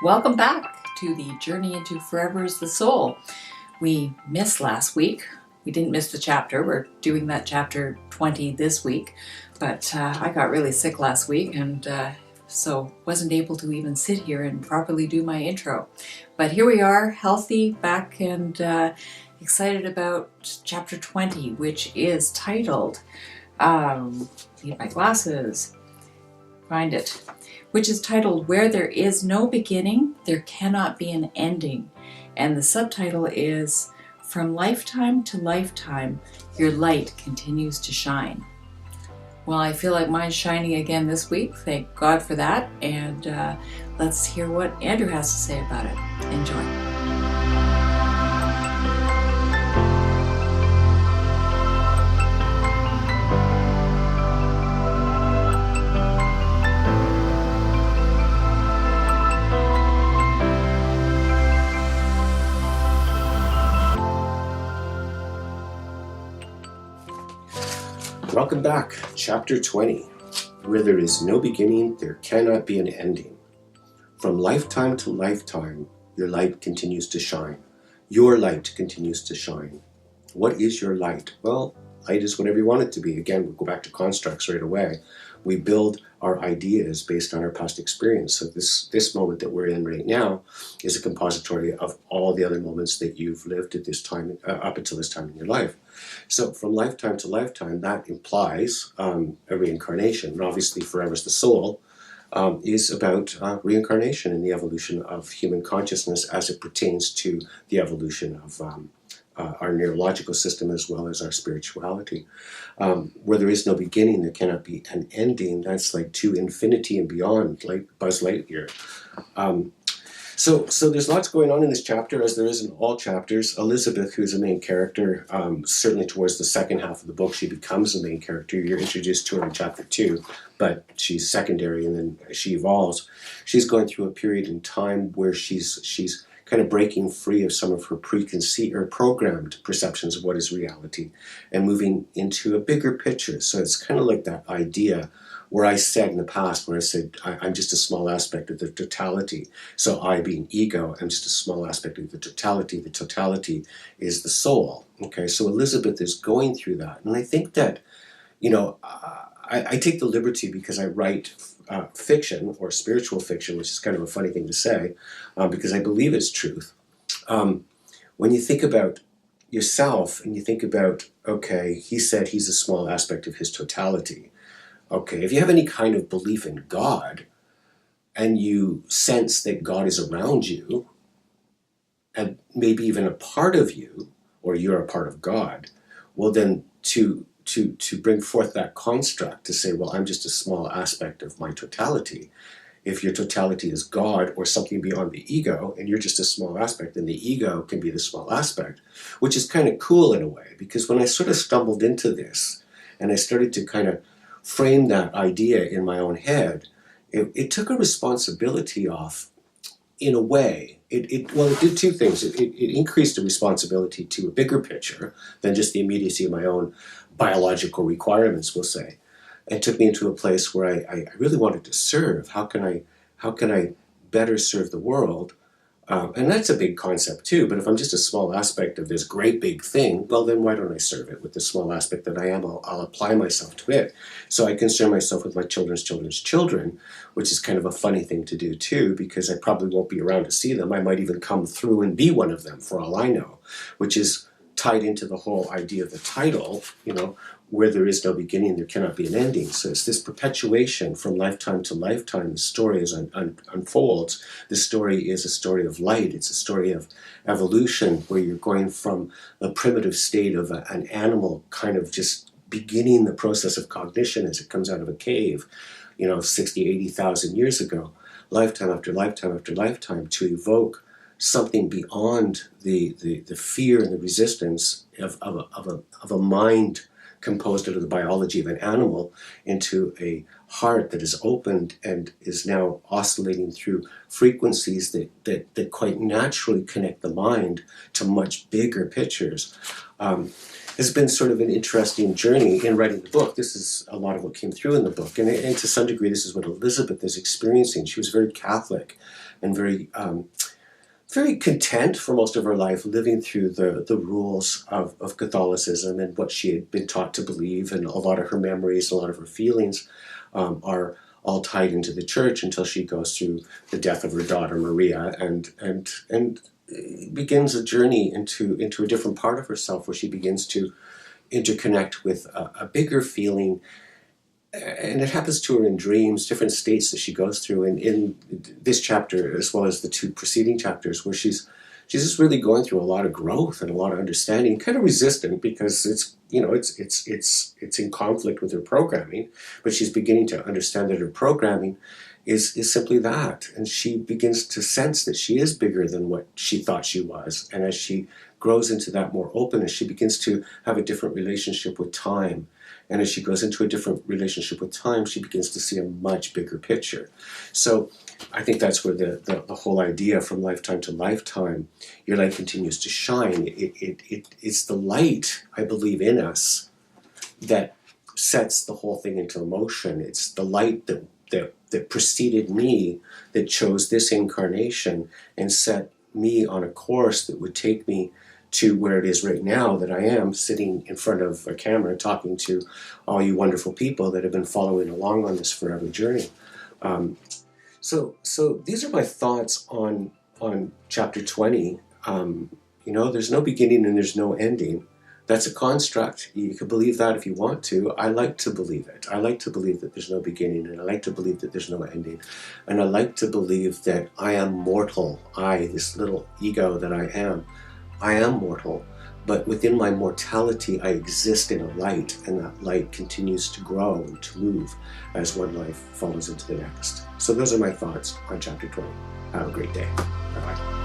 Welcome back to the Journey into Forever is the Soul. We missed last week. We didn't miss the chapter. We're doing that chapter 20 this week. But I got really sick last week and so wasn't able to even sit here and properly do my intro. But here we are, healthy, back and excited about chapter 20, which is titled, need my glasses, find it, which is titled, Where There Is No Beginning, There Cannot Be an Ending. And the subtitle is, From Lifetime to Lifetime, Your Light Continues to Shine. Well, I feel like mine's shining again this week. Thank God for that. And let's hear what Andrew has to say about it. Enjoy. Welcome back, chapter 20. Where there is no beginning, there cannot be an ending. From lifetime to lifetime, your light continues to shine. Your light continues to shine. What is your light? Well, light is whatever you want it to be. Again, we'll go back to constructs right away. We build our ideas based on our past experience. So this moment that we're in right now is a compository of all the other moments that you've lived at this time, up until this time in your life. So from lifetime to lifetime, that implies a reincarnation. And obviously, Forever's the Soul is about reincarnation and the evolution of human consciousness as it pertains to the evolution of our neurological system as well as our spirituality. Where there is no beginning, there cannot be an ending. That's like to infinity and beyond, like Buzz Lightyear. So there's lots going on in this chapter, as there is in all chapters. Elizabeth, who's a main character, certainly towards the second half of the book, she becomes the main character. You're introduced to her in chapter 2, but she's secondary and then she evolves. She's going through a period in time where she's kind of breaking free of some of her preconceived or programmed perceptions of what is reality and moving into a bigger picture. So it's kind of like that idea where I said in the past, where I said, I'm just a small aspect of the totality. So I being ego, I'm just a small aspect of the totality. The totality is the soul. Okay, so Elizabeth is going through that. And I think that, I take the liberty because I write fiction or spiritual fiction, which is kind of a funny thing to say, because I believe it's truth. When you think about yourself and you think about, okay, he said he's a small aspect of his totality. Okay, if you have any kind of belief in God and you sense that God is around you and maybe even a part of you, or you're a part of God, well then to bring forth that construct to say, well, I'm just a small aspect of my totality. If your totality is God or something beyond the ego, and you're just a small aspect, then the ego can be the small aspect, which is kind of cool in a way, because when I sort of stumbled into this and I started to kind of frame that idea in my own head, it took a responsibility off in a way. It did two things. It increased the responsibility to a bigger picture than just the immediacy of my own biological requirements, we'll say. It took me into a place where I really wanted to serve. How can I better serve the world? And that's a big concept too, but if I'm just a small aspect of this great big thing, well then why don't I serve it with the small aspect that I am? I'll apply myself to it. So I concern myself with my children's children's children, which is kind of a funny thing to do too, because I probably won't be around to see them. I might even come through and be one of them for all I know, which is tied into the whole idea of the title, where there is no beginning, there cannot be an ending. So it's this perpetuation from lifetime to lifetime. The story as unfolds. The story is a story of light. It's a story of evolution, where you're going from the primitive state of an animal kind of just beginning the process of cognition as it comes out of a cave, 60, 80,000 years ago, lifetime after lifetime after lifetime, to evoke something beyond the fear and the resistance of a mind composed out of the biology of an animal into a heart that is opened and is now oscillating through frequencies that quite naturally connect the mind to much bigger pictures. It's been sort of an interesting journey in writing the book. This is a lot of what came through in the book. And to some degree, this is what Elizabeth is experiencing. She was very Catholic. and very content for most of her life, living through the rules of Catholicism and what she had been taught to believe, and a lot of her memories, a lot of her feelings are all tied into the church until she goes through the death of her daughter Maria and begins a journey into a different part of herself, where she begins to interconnect with a bigger feeling. And it happens to her in dreams, different states that she goes through in this chapter, as well as the two preceding chapters, where she's just really going through a lot of growth and a lot of understanding, kind of resistant because it's in conflict with her programming, but she's beginning to understand that her programming is simply that, and she begins to sense that she is bigger than what she thought she was. And as she grows into that more openness, she begins to have a different relationship with time. And as she goes into a different relationship with time, she begins to see a much bigger picture. So I think that's where the whole idea, from lifetime to lifetime, your light continues to shine. It's the light, I believe, in us that sets the whole thing into motion. It's the light that preceded me, that chose this incarnation and set me on a course that would take me to where it is right now, that I am sitting in front of a camera talking to all you wonderful people that have been following along on this forever journey. So these are my thoughts on chapter 20. There's no beginning and there's no ending. That's a construct. You can believe that if you want to. I like to believe it. I like to believe that there's no beginning, and I like to believe that there's no ending. And I like to believe that I am mortal. This little ego that I am mortal, but within my mortality I exist in a light, and that light continues to grow and to move as one life follows into the next. So those are my thoughts on chapter 20. Have a great day. Bye-bye.